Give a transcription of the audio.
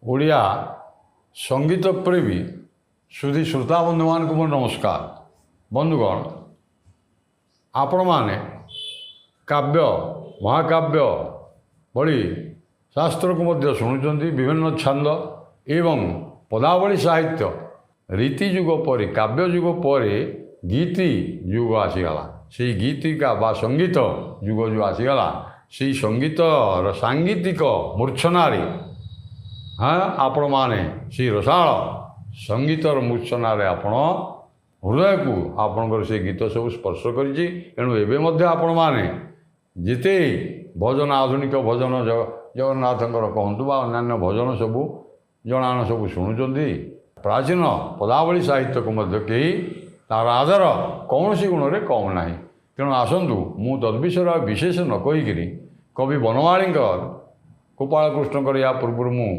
ଓଡ଼ିଆ ସଙ୍ଗୀତ ପ୍ରେମୀ ସୁଧୀ ଶ୍ରୋତା ବନ୍ଧୁମାନଙ୍କୁ ମୋର ନମସ୍କାର। ବନ୍ଧୁଗଣ, ଆପଣମାନେ କାବ୍ୟ ମହାକାବ୍ୟ ଭଳି ଶାସ୍ତ୍ରକୁ ମଧ୍ୟ ଶୁଣୁଛନ୍ତି। ବିଭିନ୍ନ ଛାନ୍ଦ ଏବଂ ପଦାବଳୀ ସାହିତ୍ୟ ରୀତି ଯୁଗ ପରେ କାବ୍ୟ ଯୁଗ ପରେ ଗୀତି ଯୁଗ ଆସିଗଲା। ସେଇ ଗୀତିକା ବା ସଙ୍ଗୀତ ଯୁଗ ଯେଉଁ ଆସିଗଲା, ସେଇ ସଙ୍ଗୀତର ସାଙ୍ଗୀତିକ ମୂର୍ଚ୍ଛନାରେ ଆପଣମାନେ ସେଇ ରସାଳ ସଙ୍ଗୀତର ମୂର୍ଚ୍ଛନାରେ ଆପଣ ହୃଦୟକୁ ଆପଣଙ୍କର ସେ ଗୀତ ସବୁ ସ୍ପର୍ଶ କରିଛି। ଏଣୁ ଏବେ ମଧ୍ୟ ଆପଣମାନେ ଯେତେ ଭଜନ ଆଧୁନିକ ଭଜନ ଜଗନ୍ନାଥଙ୍କର କହନ୍ତୁ ବା ଅନ୍ୟାନ୍ୟ ଭଜନ ସବୁ ଜଣାଣ ସବୁ ଶୁଣୁଛନ୍ତି, ପ୍ରାଚୀନ ପଦାବଳୀ ସାହିତ୍ୟକୁ ମଧ୍ୟ କେହି ତା'ର ଆଦର କୌଣସି ଗୁଣରେ କମ୍ ନାହିଁ। ତେଣୁ ଆସନ୍ତୁ, ମୁଁ ତଦ୍ବିଷୟରେ ଆଉ ବିଶେଷ ନ କହିକିରି କବି ବନମାଳୀଙ୍କର ଗୋପାଳକୃଷ୍ଣଙ୍କର ୟା ପୂର୍ବରୁ ମୁଁ